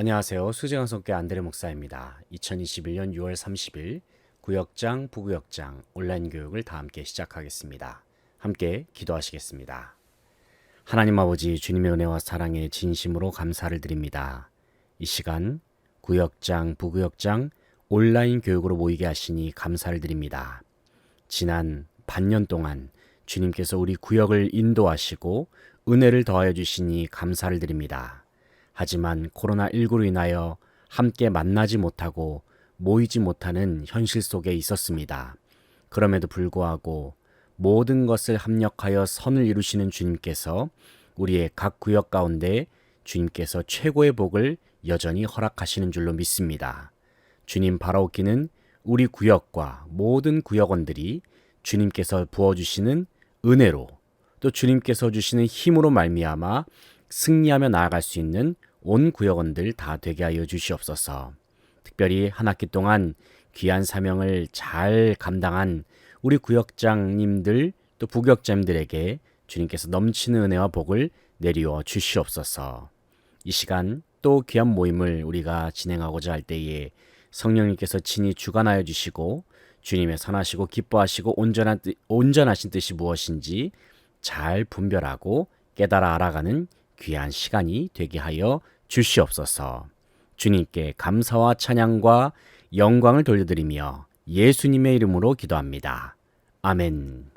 안녕하세요. 수재형 성교 안드레 목사입니다. 2021년 6월 30일 구역장, 부구역장 온라인 교육을 다 함께 시작하겠습니다. 함께 기도하시겠습니다. 하나님 아버지, 주님의 은혜와 사랑에 진심으로 감사를 드립니다. 이 시간 구역장, 부구역장 온라인 교육으로 모이게 하시니 감사를 드립니다. 지난 반년 동안 주님께서 우리 구역을 인도하시고 은혜를 더하여 주시니 감사를 드립니다. 하지만 코로나19로 인하여 함께 만나지 못하고 모이지 못하는 현실 속에 있었습니다. 그럼에도 불구하고 모든 것을 합력하여 선을 이루시는 주님께서 우리의 각 구역 가운데 주님께서 최고의 복을 여전히 허락하시는 줄로 믿습니다. 주님 바라옵기는 우리 구역과 모든 구역원들이 주님께서 부어주시는 은혜로 또 주님께서 주시는 힘으로 말미암아 승리하며 나아갈 수 있는 온 구역원들 다 되게 하여 주시옵소서. 특별히 한 학기 동안 귀한 사명을 잘 감당한 우리 구역장님들 또 부구역장님들에게 주님께서 넘치는 은혜와 복을 내리워 주시옵소서. 이 시간 또 귀한 모임을 우리가 진행하고자 할 때에 성령님께서 친히 주관하여 주시고 주님의 선하시고 기뻐하시고 온전하신 뜻이 무엇인지 잘 분별하고 깨달아 알아가는 귀한 시간이 되게 하여 주시옵소서. 주님께 감사와 찬양과 영광을 돌려드리며 예수님의 이름으로 기도합니다. 아멘.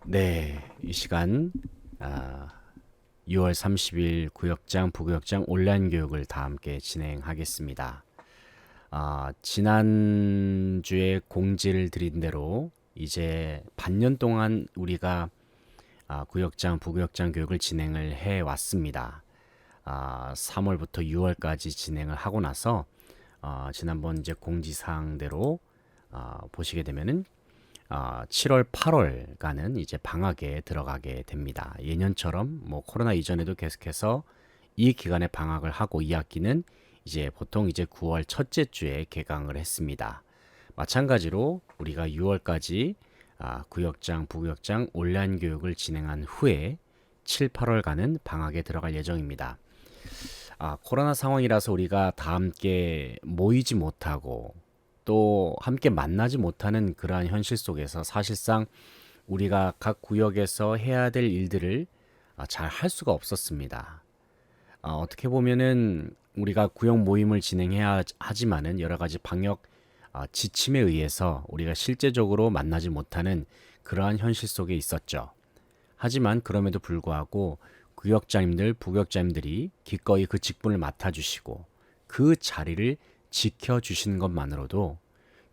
네, 이 시간 6월 30일 구역장, 부구역장 온라인 교육을 다 함께 진행하겠습니다. 지난주에 공지를 드린 대로 이제 반년 동안 우리가 구역장, 부구역장 교육을 진행을 해 왔습니다. 3월부터 6월까지 진행을 하고 나서 지난번 이제 공지사항대로 보시게 되면은 7월, 8월간은 이제 방학에 들어가게 됩니다. 예년처럼 뭐 코로나 이전에도 계속해서 이 기간에 방학을 하고 2학기는 이제 보통 이제 9월 첫째 주에 개강을 했습니다. 마찬가지로 우리가 6월까지 구역장, 부구역장 온라인 교육을 진행한 후에 7, 8월간은 방학에 들어갈 예정입니다. 코로나 상황이라서 우리가 다 함께 모이지 못하고 또 함께 만나지 못하는 그러한 현실 속에서 사실상 우리가 각 구역에서 해야 될 일들을 잘 할 수가 없었습니다. 어떻게 보면은 우리가 구역 모임을 진행해야 하지만은 여러 가지 방역 지침에 의해서 우리가 실제적으로 만나지 못하는 그러한 현실 속에 있었죠. 하지만 그럼에도 불구하고 구역장님들, 부구역장님들이 기꺼이 그 직분을 맡아주시고 그 자리를 지켜주신 것만으로도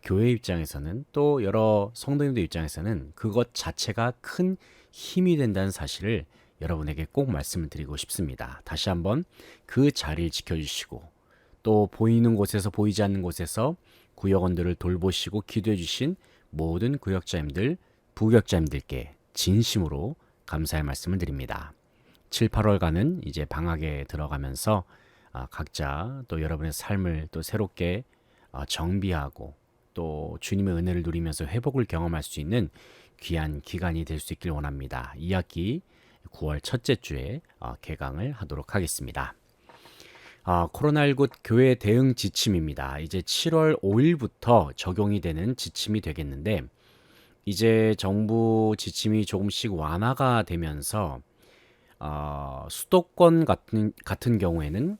교회 입장에서는 또 여러 성도님들 입장에서는 그것 자체가 큰 힘이 된다는 사실을 여러분에게 꼭 말씀을 드리고 싶습니다. 다시 한번 그 자리를 지켜주시고 또 보이는 곳에서 보이지 않는 곳에서 구역원들을 돌보시고 기도해 주신 모든 구역자님들, 부구역자님들께 진심으로 감사의 말씀을 드립니다. 7, 8월간은 이제 방학에 들어가면서 각자 또 여러분의 삶을 또 새롭게 정비하고 또 주님의 은혜를 누리면서 회복을 경험할 수 있는 귀한 기간이 될 수 있길 원합니다. 2학기 9월 첫째 주에 개강을 하도록 하겠습니다. 코로나19 교회 대응 지침입니다. 이제 7월 5일부터 적용이 되는 지침이 되겠는데 이제 정부 지침이 조금씩 완화가 되면서 수도권 같은 경우에는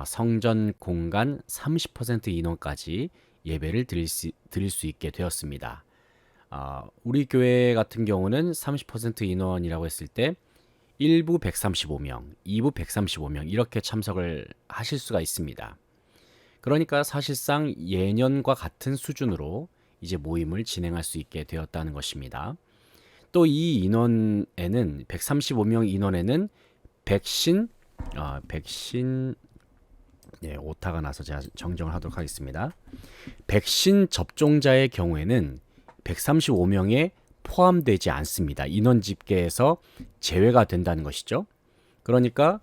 성전 공간 30% 인원까지 예배를 드릴 수 있게 되었습니다. 우리 교회 같은 경우는 30% 인원이라고 했을 때 1부 135명, 2부 135명 이렇게 참석을 하실 수가 있습니다. 그러니까 사실상 예년과 같은 수준으로 이제 모임을 진행할 수 있게 되었다는 것입니다. 또 이 인원에는 135명 인원에는 백신 오타가 나서 제가 정정을 하도록 하겠습니다. 백신 접종자의 경우에는 135명에 포함되지 않습니다. 인원 집계에서 제외가 된다는 것이죠. 그러니까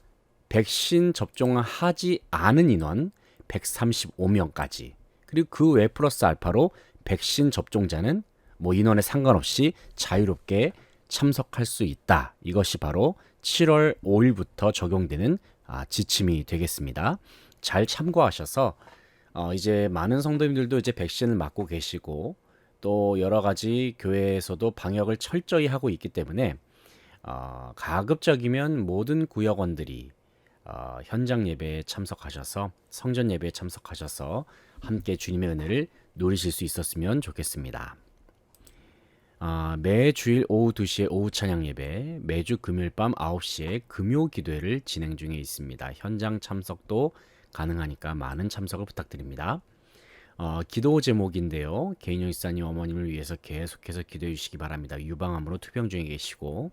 백신 접종하지 않은 인원 135명까지 그리고 그 외 플러스 알파로 백신 접종자는 뭐 인원에 상관없이 자유롭게 참석할 수 있다. 이것이 바로 7월 5일부터 적용되는 지침이 되겠습니다. 잘 참고하셔서 이제 많은 성도님들도 이제 백신을 맞고 계시고 또 여러 가지 교회에서도 방역을 철저히 하고 있기 때문에 가급적이면 모든 구역원들이 현장 예배에 참석하셔서 성전 예배에 참석하셔서 함께 주님의 은혜를 누리실 수 있었으면 좋겠습니다. 매주일 오후 2시에 오후 찬양 예배, 매주 금요일 밤 9시에 금요 기도회를 진행 중에 있습니다. 현장 참석도 가능하니까 많은 참석을 부탁드립니다. 기도 제목인데요. 개인용 이사님 어머님을 위해서 계속해서 기도해 주시기 바랍니다. 유방암으로 투병 중에 계시고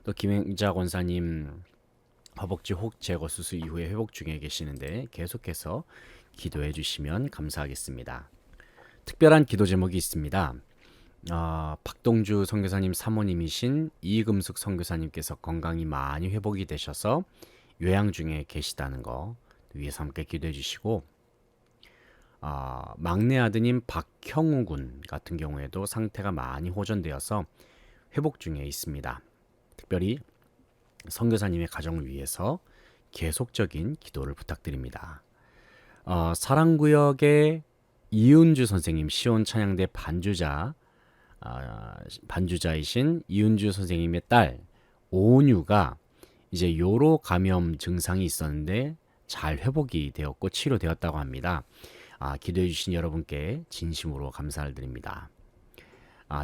또 김행자 권사님 허벅지 혹 제거 수술 이후에 회복 중에 계시는데 계속해서 기도해 주시면 감사하겠습니다. 특별한 기도 제목이 있습니다. 박동주 선교사님 사모님이신 이금숙 선교사님께서 건강이 많이 회복이 되셔서 요양 중에 계시다는 거 위해서 함께 기도해 주시고 막내 아드님 박형우 군 같은 경우에도 상태가 많이 호전되어서 회복 중에 있습니다. 특별히 선교사님의 가정을 위해서 계속적인 기도를 부탁드립니다. 사랑구역의 이은주 선생님 시온 찬양대 반주자이신 이은주 선생님의 딸 오은유가 이제 요로 감염 증상이 있었는데 잘 회복이 되었고 치료되었다고 합니다. 기도해 주신 여러분께 진심으로 감사를 드립니다.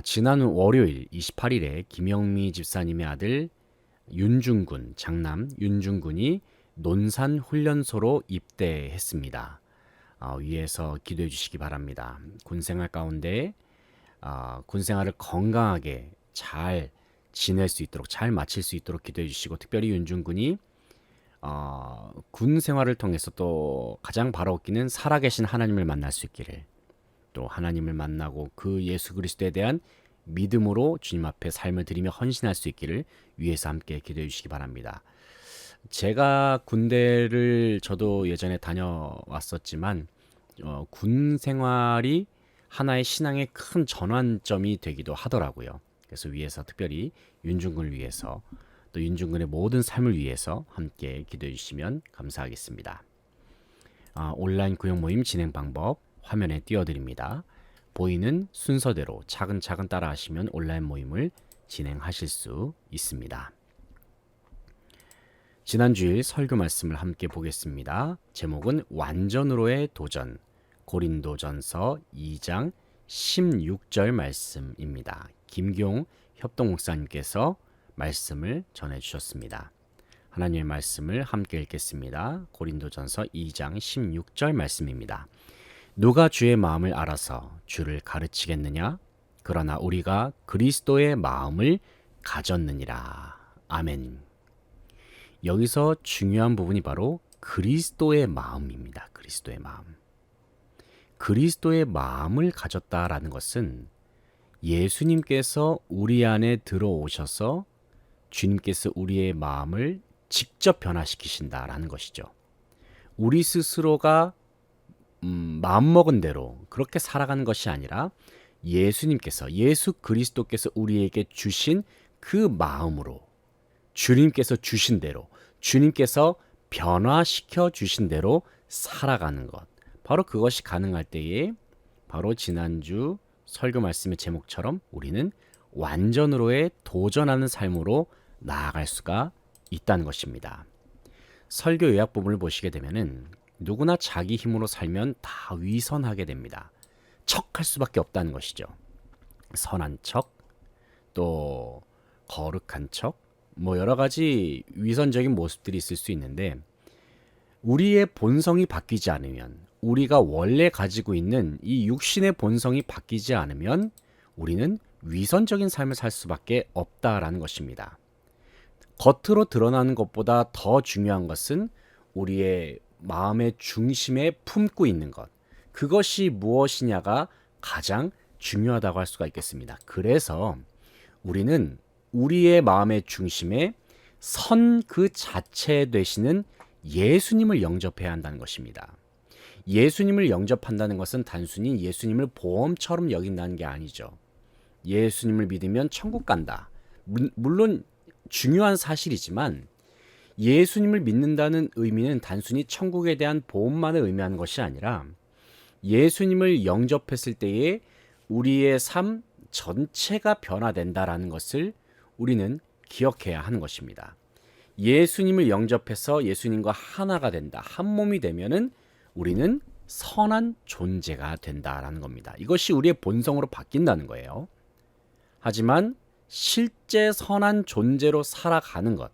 지난 월요일 28일에 김영미 집사님의 아들 윤중군, 장남 윤중군이 논산 훈련소로 입대했습니다. 위에서 기도해 주시기 바랍니다. 군생활 가운데 군생활을 건강하게 잘 지낼 수 있도록 잘 마칠 수 있도록 기도해 주시고 특별히 윤중군이 군 생활을 통해서 또 가장 바라옵기는 살아계신 하나님을 만날 수 있기를 또 하나님을 만나고 그 예수 그리스도에 대한 믿음으로 주님 앞에 삶을 드리며 헌신할 수 있기를 위해서 함께 기도해 주시기 바랍니다. 제가 군대를 저도 예전에 다녀왔었지만 군 생활이 하나의 신앙의 큰 전환점이 되기도 하더라고요. 그래서 위해서 특별히 윤중군을 위해서 또 윤중군의 모든 삶을 위해서 함께 기도해 주시면 감사하겠습니다. 온라인 구역 모임 진행 방법 화면에 띄워드립니다. 보이는 순서대로 차근차근 따라하시면 온라인 모임을 진행하실 수 있습니다. 지난주일 설교 말씀을 함께 보겠습니다. 제목은 완전으로의 도전, 고린도전서 2장 16절 말씀입니다. 김경 협동 목사님께서 말씀을 전해주셨습니다. 하나님의 말씀을 함께 읽겠습니다. 고린도전서 2장 16절 말씀입니다. 누가 주의 마음을 알아서 주를 가르치겠느냐? 그러나 우리가 그리스도의 마음을 가졌느니라. 아멘. 여기서 중요한 부분이 바로 그리스도의 마음입니다. 그리스도의 마음. 그리스도의 마음을 가졌다라는 것은 예수님께서 우리 안에 들어오셔서 주님께서 우리의 마음을 직접 변화시키신다라는 것이죠. 우리 스스로가 마음먹은 대로 그렇게 살아가는 것이 아니라 예수님께서 예수 그리스도께서 우리에게 주신 그 마음으로 주님께서 주신 대로 주님께서 변화시켜 주신 대로 살아가는 것. 바로 그것이 가능할 때에 바로 지난주 설교 말씀의 제목처럼 우리는 완전으로의 도전하는 삶으로 나아갈 수가 있다는 것입니다. 설교 요약 부분을 보시게 되면은 누구나 자기 힘으로 살면 다 위선하게 됩니다. 척할 수밖에 없다는 것이죠. 선한 척, 또 거룩한 척, 여러 가지 위선적인 모습들이 있을 수 있는데 우리의 본성이 바뀌지 않으면 우리가 원래 가지고 있는 이 육신의 본성이 바뀌지 않으면 우리는 위선적인 삶을 살 수밖에 없다라는 것입니다. 겉으로 드러나는 것보다 더 중요한 것은 우리의 마음의 중심에 품고 있는 것. 그것이 무엇이냐가 가장 중요하다고 할 수가 있겠습니다. 그래서 우리는 우리의 마음의 중심에 선 그 자체 되시는 예수님을 영접해야 한다는 것입니다. 예수님을 영접한다는 것은 단순히 예수님을 보험처럼 여긴다는 게 아니죠. 예수님을 믿으면 천국 간다. 물론 중요한 사실이지만 예수님을 믿는다는 의미는 단순히 천국에 대한 보험만을 의미하는 것이 아니라 예수님을 영접했을 때에 우리의 삶 전체가 변화된다라는 것을 우리는 기억해야 하는 것입니다. 예수님을 영접해서 예수님과 하나가 된다, 한 몸이 되면은 우리는 선한 존재가 된다라는 겁니다. 이것이 우리의 본성으로 바뀐다는 거예요. 하지만 실제 선한 존재로 살아가는 것,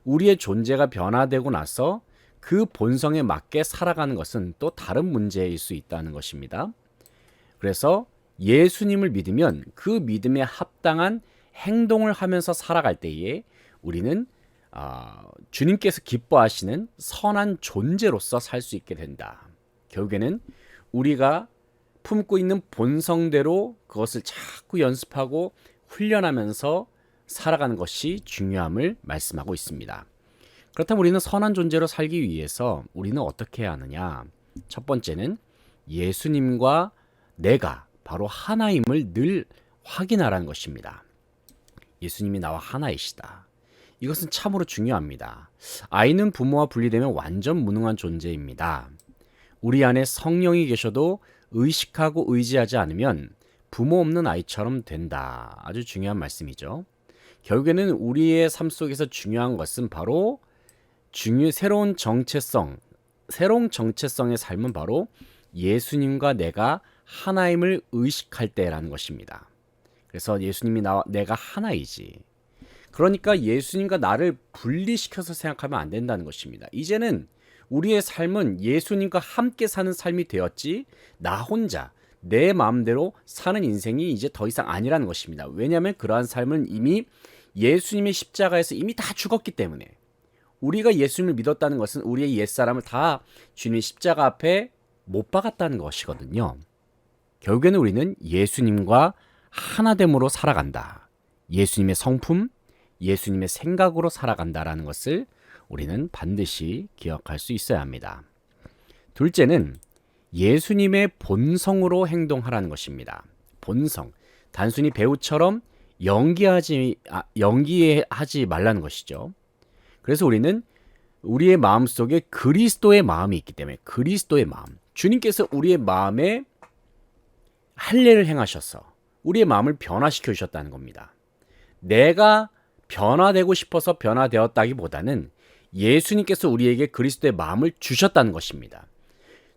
우리의 존재가 변화되고 나서 그 본성에 맞게 살아가는 것은 또 다른 문제일 수 있다는 것입니다. 그래서 예수님을 믿으면 그 믿음에 합당한 행동을 하면서 살아갈 때에 우리는 주님께서 기뻐하시는 선한 존재로서 살 수 있게 된다. 결국에는 우리가 품고 있는 본성대로 그것을 자꾸 연습하고 훈련하면서 살아가는 것이 중요함을 말씀하고 있습니다. 그렇다면 우리는 선한 존재로 살기 위해서 우리는 어떻게 해야 하느냐? 첫 번째는 예수님과 내가 바로 하나임을 늘 확인하라는 것입니다. 예수님이 나와 하나이시다. 이것은 참으로 중요합니다. 아이는 부모와 분리되면 완전 무능한 존재입니다. 우리 안에 성령이 계셔도 의식하고 의지하지 않으면 부모 없는 아이처럼 된다. 아주 중요한 말씀이죠. 결국에는 우리의 삶 속에서 중요한 것은 바로 새로운 정체성의 삶은 바로 예수님과 내가 하나임을 의식할 때라는 것입니다. 그래서 예수님이 내가 하나이지. 그러니까 예수님과 나를 분리시켜서 생각하면 안 된다는 것입니다. 이제는 우리의 삶은 예수님과 함께 사는 삶이 되었지 나 혼자 내 마음대로 사는 인생이 이제 더 이상 아니라는 것입니다. 왜냐하면 그러한 삶은 이미 예수님의 십자가에서 이미 다 죽었기 때문에 우리가 예수님을 믿었다는 것은 우리의 옛사람을 다 주님의 십자가 앞에 못 박았다는 것이거든요. 결국에는 우리는 예수님과 하나됨으로 살아간다. 예수님의 성품, 예수님의 생각으로 살아간다라는 것을 우리는 반드시 기억할 수 있어야 합니다. 둘째는 예수님의 본성으로 행동하라는 것입니다. 본성, 단순히 배우처럼 연기하지 말라는 것이죠. 그래서 우리는 우리의 마음 속에 그리스도의 마음이 있기 때문에 그리스도의 마음, 주님께서 우리의 마음에 할례를 행하셔서 우리의 마음을 변화시켜 주셨다는 겁니다. 내가 변화되고 싶어서 변화되었다기보다는 예수님께서 우리에게 그리스도의 마음을 주셨다는 것입니다.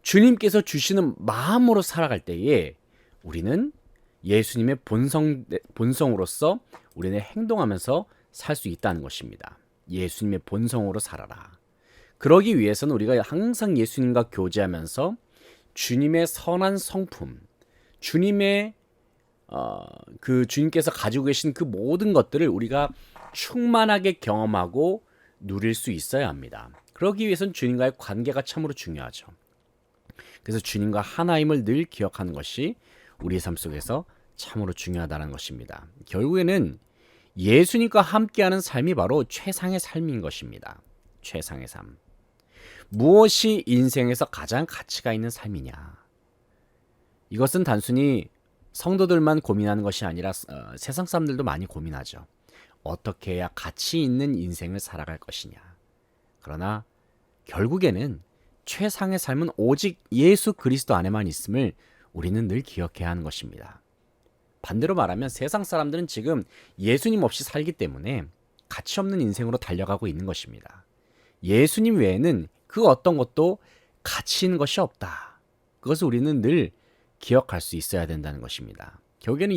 주님께서 주시는 마음으로 살아갈 때에 우리는 예수님의 본성으로서 우리는 행동하면서 살 수 있다는 것입니다. 예수님의 본성으로 살아라. 그러기 위해서는 우리가 항상 예수님과 교제하면서 주님의 선한 성품, 주님의 주님께서 가지고 계신 그 모든 것들을 우리가 충만하게 경험하고 누릴 수 있어야 합니다. 그러기 위해서는 주님과의 관계가 참으로 중요하죠. 그래서 주님과 하나임을 늘 기억하는 것이 우리의 삶 속에서 참으로 중요하다는 것입니다. 결국에는 예수님과 함께하는 삶이 바로 최상의 삶인 것입니다. 최상의 삶. 무엇이 인생에서 가장 가치가 있는 삶이냐? 이것은 단순히 성도들만 고민하는 것이 아니라 세상 사람들도 많이 고민하죠. 어떻게 해야 가치 있는 인생을 살아갈 것이냐. 그러나 결국에는 최상의 삶은 오직 예수 그리스도 안에만 있음을 우리는 늘 기억해야 하는 것입니다. 반대로 말하면 세상 사람들은 지금 예수님 없이 살기 때문에 가치 없는 인생으로 달려가고 있는 것입니다. 예수님 외에는 그 어떤 것도 가치 있는 것이 없다. 그것을 우리는 늘 기억할 수 있어야 된다는 것입니다. 결국에는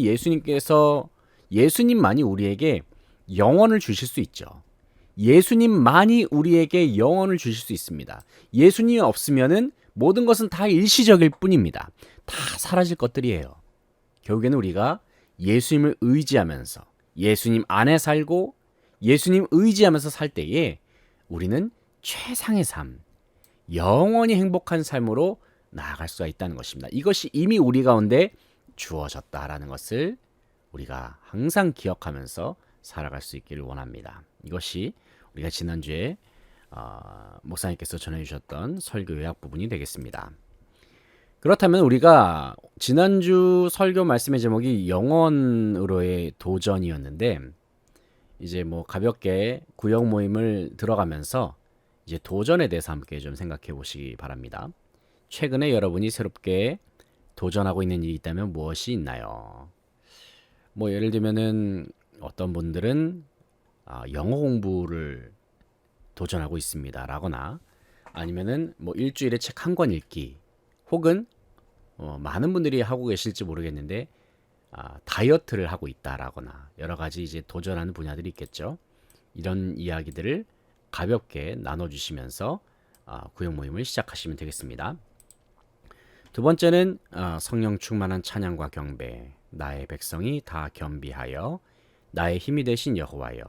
예수님만이 우리에게 영원을 주실 수 있죠. 예수님만이 우리에게 영원을 주실 수 있습니다. 예수님이 없으면은 모든 것은 다 일시적일 뿐입니다. 다 사라질 것들이에요. 결국에는 우리가 예수님을 의지하면서 예수님 안에 살고 예수님 의지하면서 살 때에 우리는 최상의 삶, 영원히 행복한 삶으로 나아갈 수가 있다는 것입니다. 이것이 이미 우리 가운데 주어졌다라는 것을 우리가 항상 기억하면서 살아갈 수 있기를 원합니다. 이것이 우리가 지난주에 목사님께서 전해주셨던 설교 요약 부분이 되겠습니다. 그렇다면 우리가 지난주 설교 말씀의 제목이 영원으로의 도전이었는데 이제 뭐 가볍게 구역 모임을 들어가면서 이제 도전에 대해서 함께 좀 생각해 보시기 바랍니다. 최근에 여러분이 새롭게 도전하고 있는 일이 있다면 무엇이 있나요? 뭐 예를 들면은 어떤 분들은 영어 공부를 도전하고 있습니다. 라거나 아니면은 뭐 일주일에 책 한 권 읽기 혹은 많은 분들이 하고 계실지 모르겠는데 다이어트를 하고 있다라거나 여러 가지 이제 도전하는 분야들이 있겠죠. 이런 이야기들을 가볍게 나눠주시면서 구역 모임을 시작하시면 되겠습니다. 두 번째는 성령 충만한 찬양과 경배, 나의 백성이 다 겸비하여 나의 힘이 되신 여호와여.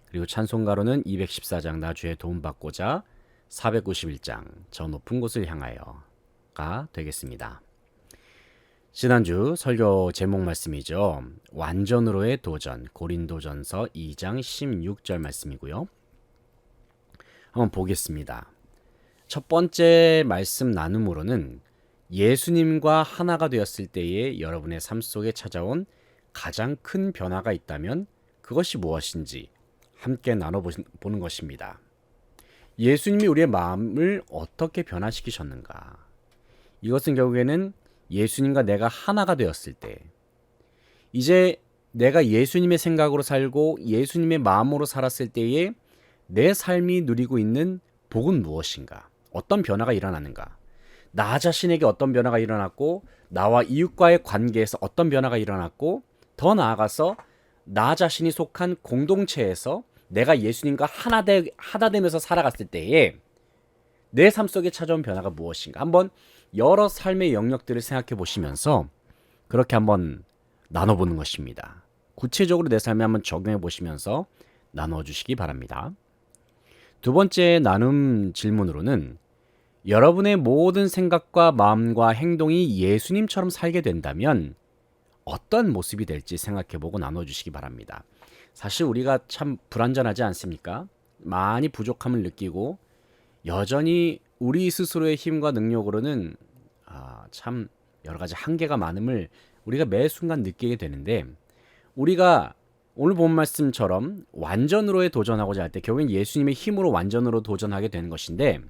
그리고 찬송가로는 214장 나 주의 도움 받고자 491장 저 높은 곳을 향하여가 되겠습니다. 지난주 설교 제목 말씀이죠. 완전으로의 도전, 고린도전서 2장 16절 말씀이고요. 한번 보겠습니다. 첫 번째 말씀 나눔으로는 예수님과 하나가 되었을 때에 여러분의 삶 속에 찾아온 가장 큰 변화가 있다면 그것이 무엇인지 함께 나눠보는 것입니다. 예수님이 우리의 마음을 어떻게 변화시키셨는가? 이것은 결국에는 예수님과 내가 하나가 되었을 때, 이제 내가 예수님의 생각으로 살고 예수님의 마음으로 살았을 때에 내 삶이 누리고 있는 복은 무엇인가? 어떤 변화가 일어나는가? 나 자신에게 어떤 변화가 일어났고, 나와 이웃과의 관계에서 어떤 변화가 일어났고, 더 나아가서 나 자신이 속한 공동체에서 내가 예수님과 하나 되면서 살아갔을 때에 내 삶 속에 찾아온 변화가 무엇인가? 한번 여러 삶의 영역들을 생각해 보시면서 그렇게 한번 나눠보는 것입니다. 구체적으로 내 삶에 한번 적용해 보시면서 나눠주시기 바랍니다. 두 번째 나눔 질문으로는 여러분의 모든 생각과 마음과 행동이 예수님처럼 살게 된다면 어떤 모습이 될지 생각해보고 나눠주시기 바랍니다. 사실 우리가 참 불완전하지 않습니까? 많이 부족함을 느끼고 여전히 우리 스스로의 힘과 능력으로는 참 여러 가지 한계가 많음을 우리가 매 순간 느끼게 되는데, 우리가 오늘 본 말씀처럼 완전으로의 도전하고자 할 때 결국엔 예수님의 힘으로 완전으로 도전하게 되는 것인데,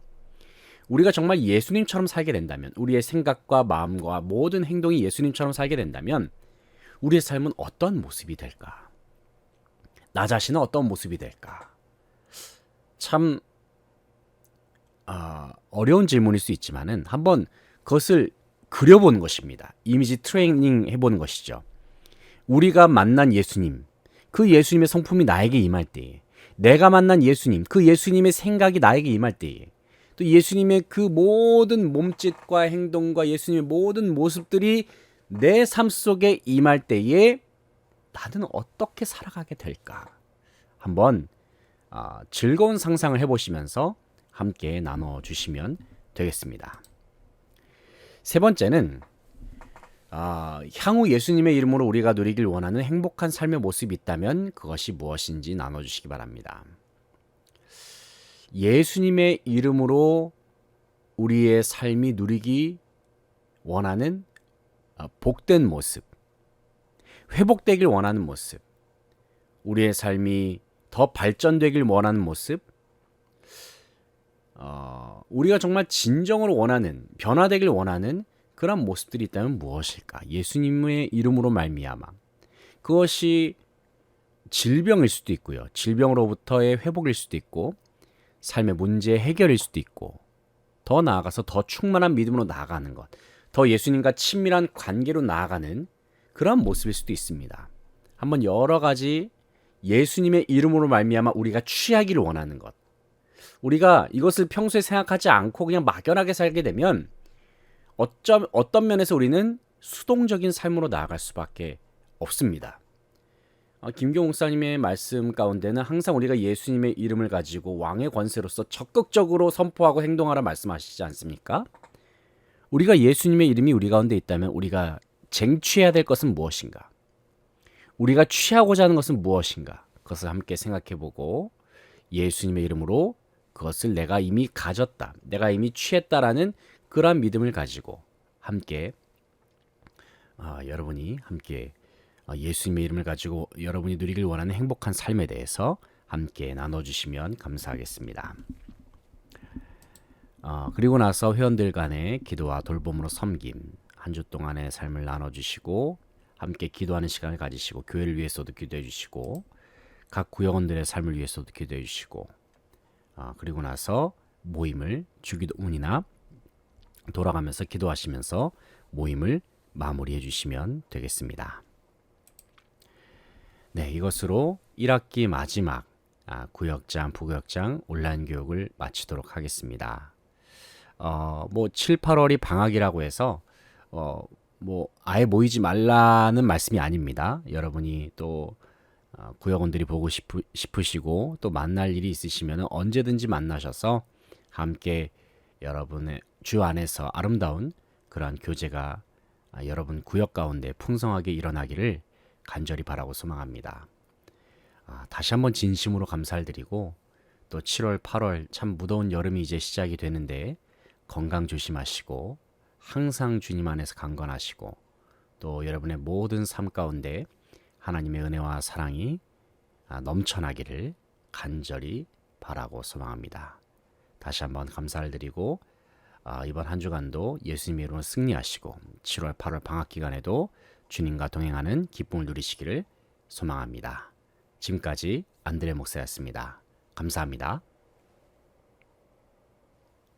우리가 정말 예수님처럼 살게 된다면, 우리의 생각과 마음과 모든 행동이 예수님처럼 살게 된다면 우리의 삶은 어떤 모습이 될까? 나 자신은 어떤 모습이 될까? 참 어려운 질문일 수 있지만은 한번 그것을 그려보는 것입니다. 이미지 트레이닝 해보는 것이죠. 우리가 만난 예수님, 그 예수님의 성품이 나에게 임할 때에, 내가 만난 예수님, 그 예수님의 생각이 나에게 임할 때에, 또 예수님의 그 모든 몸짓과 행동과 예수님의 모든 모습들이 내 삶 속에 임할 때에 나는 어떻게 살아가게 될까? 한번 즐거운 상상을 해보시면서 함께 나눠주시면 되겠습니다. 세 번째는 향후 예수님의 이름으로 우리가 누리길 원하는 행복한 삶의 모습이 있다면 그것이 무엇인지 나눠주시기 바랍니다. 예수님의 이름으로 우리의 삶이 누리기 원하는 복된 모습, 회복되길 원하는 모습, 우리의 삶이 더 발전되길 원하는 모습, 우리가 정말 진정으로 원하는, 변화되길 원하는 그런 모습들이 있다면 무엇일까? 예수님의 이름으로 말미암아. 그것이 질병일 수도 있고요. 질병으로부터의 회복일 수도 있고, 삶의 문제의 해결일 수도 있고, 더 나아가서 더 충만한 믿음으로 나아가는 것, 더 예수님과 친밀한 관계로 나아가는 그런 모습일 수도 있습니다. 한번 여러 가지 예수님의 이름으로 말미암아 우리가 취하기를 원하는 것, 우리가 이것을 평소에 생각하지 않고 그냥 막연하게 살게 되면 어떤 면에서 우리는 수동적인 삶으로 나아갈 수밖에 없습니다. 김경호 목사님의 말씀 가운데는 항상 우리가 예수님의 이름을 가지고 왕의 권세로서 적극적으로 선포하고 행동하라 말씀하시지 않습니까? 우리가 예수님의 이름이 우리 가운데 있다면 우리가 쟁취해야 될 것은 무엇인가? 우리가 취하고자 하는 것은 무엇인가? 그것을 함께 생각해보고 예수님의 이름으로 그것을 내가 이미 가졌다, 내가 이미 취했다라는 그러한 믿음을 가지고 함께 여러분이 함께 예수님의 이름을 가지고 여러분이 누리길 원하는 행복한 삶에 대해서 함께 나눠주시면 감사하겠습니다. 그리고 나서 회원들 간의 기도와 돌봄으로 섬김, 한 주 동안의 삶을 나눠주시고 함께 기도하는 시간을 가지시고 교회를 위해서도 기도해 주시고 각 구역원들의 삶을 위해서도 기도해 주시고 그리고 나서 모임을 주기도문이나 돌아가면서 기도하시면서 모임을 마무리해 주시면 되겠습니다. 네, 이것으로 1학기 마지막 구역장, 부구역장 온라인 교육을 마치도록 하겠습니다. 뭐 7, 8월이 방학이라고 해서 뭐 아예 모이지 말라는 말씀이 아닙니다. 여러분이 또 구역원들이 보고 싶으시고 또 만날 일이 있으시면 언제든지 만나셔서 함께 여러분의 주 안에서 아름다운 그러한 교제가 여러분 구역 가운데 풍성하게 일어나기를 간절히 바라고 소망합니다. 다시 한번 진심으로 감사를 드리고 또 7월, 8월 참 무더운 여름이 이제 시작이 되는데 건강 조심하시고 항상 주님 안에서 강건하시고 또 여러분의 모든 삶 가운데 하나님의 은혜와 사랑이 넘쳐나기를 간절히 바라고 소망합니다. 다시 한번 감사를 드리고 이번 한 주간도 예수님의 이름으로 승리하시고 7월, 8월 방학 기간에도 주님과 동행하는 기쁨을 누리시기를 소망합니다. 지금까지 안드레 목사였습니다. 감사합니다.